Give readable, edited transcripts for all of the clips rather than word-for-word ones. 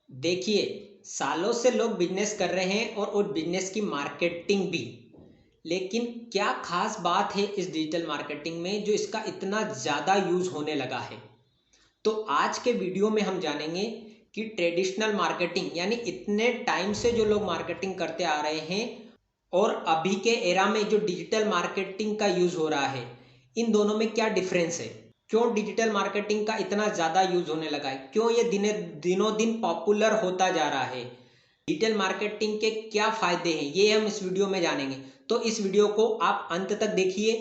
देखिए, सालों से लोग बिजनेस कर रहे हैं और उस बिजनेस की मार्केटिंग भी। लेकिन क्या खास बात है इस डिजिटल मार्केटिंग में जो इसका इतना ज़्यादा यूज़ होने लगा है। तो आज के वीडियो में हम जानेंगे कि ट्रेडिशनल मार्केटिंग यानी इतने टाइम से जो लोग मार्केटिंग करते आ रहे हैं और अभी के एरा में जो डिजिटल मार्केटिंग का यूज़ हो रहा है, इन दोनों में क्या डिफरेंस है। क्यों डिजिटल मार्केटिंग का इतना ज़्यादा यूज़ होने लगा है, क्यों ये दिनों दिन पॉपुलर होता जा रहा है, डिजिटल मार्केटिंग के क्या फ़ायदे हैं, ये हम इस वीडियो में जानेंगे। तो इस वीडियो को आप अंत तक देखिए,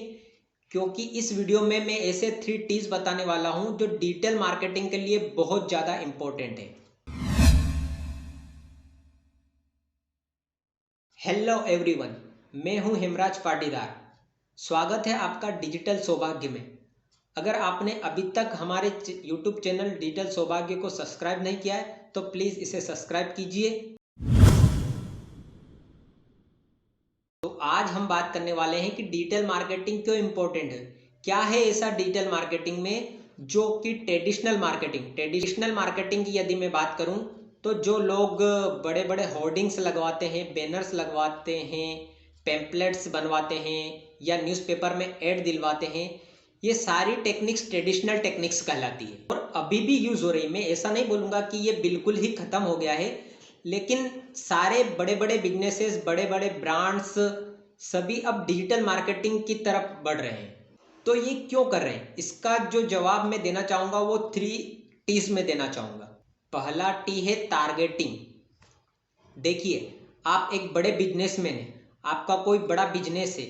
क्योंकि इस वीडियो में मैं ऐसे 3 टीज बताने वाला हूं जो डिजिटल मार्केटिंग के लिए बहुत ज़्यादा इंपॉर्टेंट है। हेलो एवरीवन, मैं हूं हेमराज पाटीदार। स्वागत है आपका डिजिटल सौभाग्य में। अगर आपने अभी तक हमारे यूट्यूब चैनल डिजिटल सौभाग्य को सब्सक्राइब नहीं किया है तो प्लीज़ इसे सब्सक्राइब कीजिए। तो आज हम बात करने वाले हैं कि डिजिटल मार्केटिंग क्यों इम्पोर्टेंट है। क्या है ऐसा डिजिटल मार्केटिंग में जो कि ट्रेडिशनल मार्केटिंग की यदि मैं बात करूं तो जो लोग बड़े बड़े होर्डिंग्स लगवाते हैं, बैनर्स लगवाते हैं, पैम्पलेट्स बनवाते हैं या न्यूज़पेपर में ऐड दिलवाते हैं, ये सारी टेक्निक्स ट्रेडिशनल टेक्निक्स कहलाती है और अभी भी यूज़ हो रही है। मैं ऐसा नहीं बोलूँगा कि ये बिल्कुल ही ख़त्म हो गया है, लेकिन सारे बड़े बड़े बिजनेसेस, बड़े बड़े ब्रांड्स सभी अब डिजिटल मार्केटिंग की तरफ बढ़ रहे हैं। तो ये क्यों कर रहे हैं, इसका जो जवाब मैं देना चाहूँगा वो 3 टीज में देना चाहूँगा। पहला टी है टारगेटिंग। देखिए, आप एक बड़े बिजनेसमैन हैं, आपका कोई बड़ा बिजनेस है,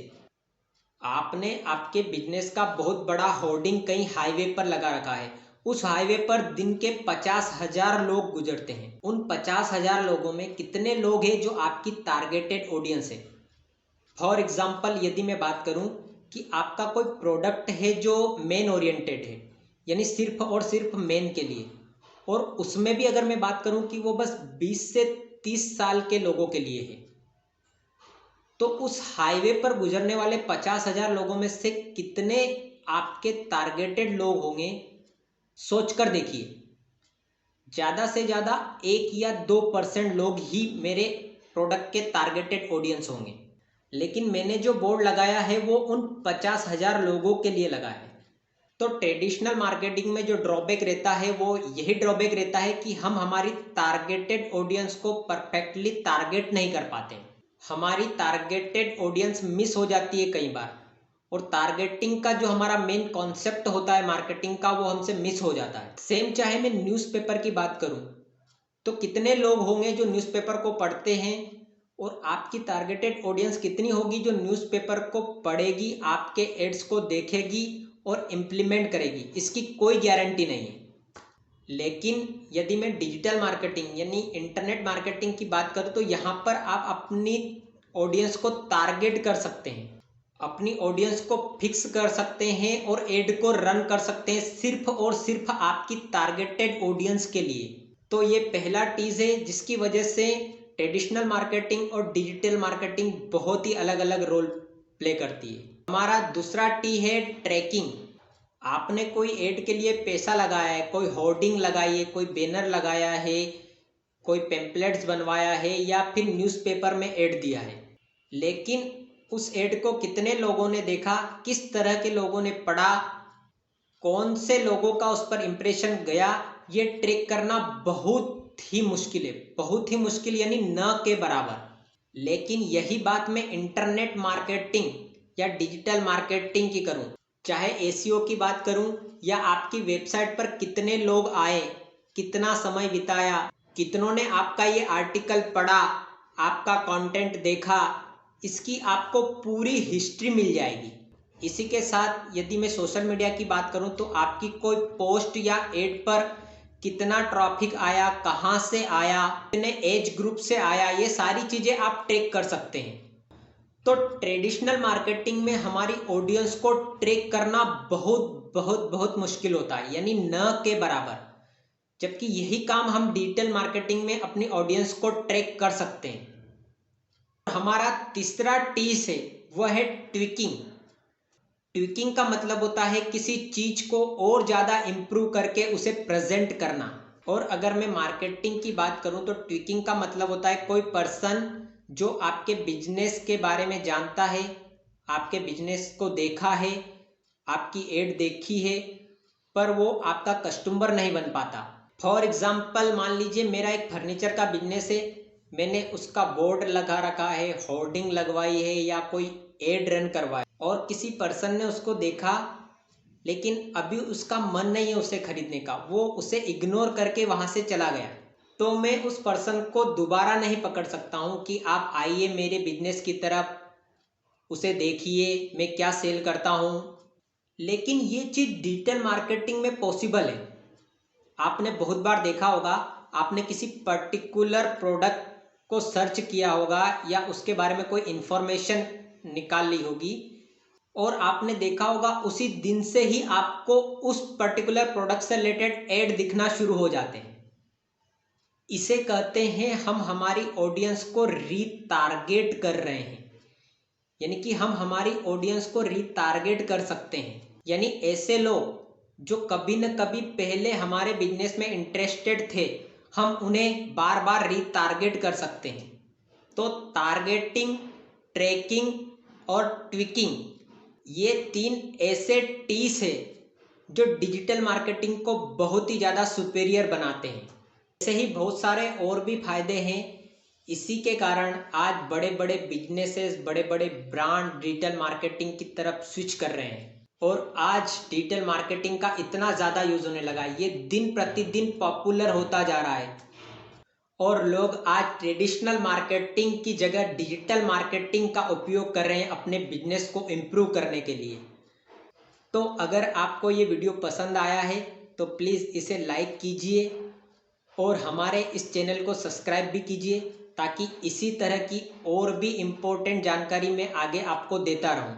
आपने आपके बिजनेस का बहुत बड़ा होर्डिंग कहीं हाईवे पर लगा रखा है। उस हाईवे पर दिन के 50,000 लोग गुजरते हैं। उन 50,000 लोगों में कितने लोग हैं जो आपकी टारगेटेड ऑडियंस है। फॉर एग्जाम्पल यदि मैं बात करूं कि आपका कोई प्रोडक्ट है जो मेन ओरिएंटेड है, यानी सिर्फ और सिर्फ मेन के लिए, और उसमें भी अगर मैं बात करूं कि वो बस 20 से 30 साल के लोगों के लिए है, तो उस हाईवे पर गुजरने वाले 50,000 लोगों में से कितने आपके टारगेटेड लोग होंगे, सोचकर देखिए। ज़्यादा से ज़्यादा 1 या 2% लोग ही मेरे प्रोडक्ट के टारगेटेड ऑडियंस होंगे। लेकिन मैंने जो बोर्ड लगाया है वो उन 50,000 लोगों के लिए लगा है। तो ट्रेडिशनल मार्केटिंग में जो ड्रॉबैक रहता है वो यही ड्रॉबैक रहता है कि हम हमारी टारगेटेड ऑडियंस को परफेक्टली टारगेट नहीं कर पाते। हमारी टारगेटेड ऑडियंस मिस हो जाती है कई बार, और टारगेटिंग का जो हमारा मेन कॉन्सेप्ट होता है मार्केटिंग का वो हमसे मिस हो जाता है। सेम चाहे मैं न्यूज़पेपर की बात करूं तो कितने लोग होंगे जो न्यूज़पेपर को पढ़ते हैं, और आपकी टारगेटेड ऑडियंस कितनी होगी जो न्यूज़पेपर को पढ़ेगी, आपके एड्स को देखेगी और इम्प्लीमेंट करेगी, इसकी कोई गारंटी नहीं है। लेकिन यदि मैं डिजिटल मार्केटिंग यानी इंटरनेट मार्केटिंग की बात करूं तो यहाँ पर आप अपनी ऑडियंस को टारगेट कर सकते हैं, अपनी ऑडियंस को फिक्स कर सकते हैं और एड को रन कर सकते हैं सिर्फ और सिर्फ आपकी टारगेटेड ऑडियंस के लिए। तो ये पहला टीज है जिसकी वजह से ट्रेडिशनल मार्केटिंग और डिजिटल मार्केटिंग बहुत ही अलग अलग रोल प्ले करती है। हमारा दूसरा टी है ट्रैकिंग। आपने कोई एड के लिए पैसा लगाया है, कोई होर्डिंग लगाई है, कोई बैनर लगाया है, कोई पेम्पलेट्स बनवाया है या फिर न्यूज़पेपर में ऐड दिया है, लेकिन उस ऐड को कितने लोगों ने देखा, किस तरह के लोगों ने पढ़ा, कौन से लोगों का उस पर इम्प्रेशन गया, ये ट्रैक करना बहुत ही मुश्किल है, बहुत ही मुश्किल यानी न के बराबर। लेकिन यही बात मैं इंटरनेट मार्केटिंग या डिजिटल मार्केटिंग की करूं, चाहे एसईओ की बात करूं या आपकी वेबसाइट पर कितने लोग आए, कितना समय बिताया, कितनों ने आपका ये आर्टिकल पढ़ा, आपका कंटेंट देखा, इसकी आपको पूरी हिस्ट्री मिल जाएगी। इसी के साथ यदि मैं सोशल मीडिया की बात करूं तो आपकी कोई पोस्ट या एड पर कितना ट्रैफिक आया, कहां से आया, कितने एज ग्रुप से आया, ये सारी चीज़ें आप ट्रैक कर सकते हैं। तो ट्रेडिशनल मार्केटिंग में हमारी ऑडियंस को ट्रैक करना बहुत बहुत बहुत मुश्किल होता है, यानी न के बराबर। जबकि यही काम हम डिजिटल मार्केटिंग में अपनी ऑडियंस को ट्रैक कर सकते हैं। हमारा तीसरा टीस है वह है ट्विकिंग। ट्विकिंग का मतलब होता है किसी चीज को और ज्यादा इंप्रूव करके उसे प्रेजेंट करना। और अगर मैं मार्केटिंग की बात करूं तो ट्विकिंग का मतलब होता है कोई पर्सन जो आपके बिजनेस के बारे में जानता है, आपके बिजनेस को देखा है, आपकी एड देखी है, पर वो आपका कस्टमर नहीं बन पाता। फॉर एग्जाम्पल मान लीजिए मेरा एक फर्नीचर का बिजनेस है, मैंने उसका बोर्ड लगा रखा है, होर्डिंग लगवाई है या कोई एड रन करवाया और किसी पर्सन ने उसको देखा, लेकिन अभी उसका मन नहीं है उसे खरीदने का, वो उसे इग्नोर करके वहां से चला गया, तो मैं उस पर्सन को दोबारा नहीं पकड़ सकता हूं कि आप आइए मेरे बिजनेस की तरफ, उसे देखिए मैं क्या सेल करता हूं। लेकिन ये चीज डिजिटल मार्केटिंग में पॉसिबल है। आपने बहुत बार देखा होगा, आपने किसी पर्टिकुलर प्रोडक्ट को सर्च किया होगा या उसके बारे में कोई इंफॉर्मेशन निकाल ली होगी और आपने देखा होगा उसी दिन से ही आपको उस पर्टिकुलर प्रोडक्ट से रिलेटेड एड दिखना शुरू हो जाते हैं। इसे कहते हैं हम हमारी ऑडियंस को रीटारगेट कर रहे हैं, यानी कि हम हमारी ऑडियंस को रीटारगेट कर सकते हैं। यानी ऐसे लोग जो कभी न कभी पहले हमारे बिजनेस में इंटरेस्टेड थे, हम उन्हें बार बार रीटारगेट कर सकते हैं। तो टारगेटिंग, ट्रैकिंग और ट्विकिंग, ये 3 ऐसे टीस है जो डिजिटल मार्केटिंग को बहुत ही ज़्यादा सुपेरियर बनाते हैं। ऐसे ही बहुत सारे और भी फायदे हैं। इसी के कारण आज बड़े बड़े बिजनेसेस, बड़े बड़े ब्रांड डिजिटल मार्केटिंग की तरफ स्विच कर रहे हैं और आज डिजिटल मार्केटिंग का इतना ज़्यादा यूज होने लगा है, ये दिन प्रतिदिन पॉपुलर होता जा रहा है और लोग आज ट्रेडिशनल मार्केटिंग की जगह डिजिटल मार्केटिंग का उपयोग कर रहे हैं अपने बिजनेस को इम्प्रूव करने के लिए। तो अगर आपको ये वीडियो पसंद आया है तो प्लीज़ इसे लाइक कीजिए और हमारे इस चैनल को सब्सक्राइब भी कीजिए, ताकि इसी तरह की और भी इम्पोर्टेंट जानकारी मैं आगे आपको देता रहूं।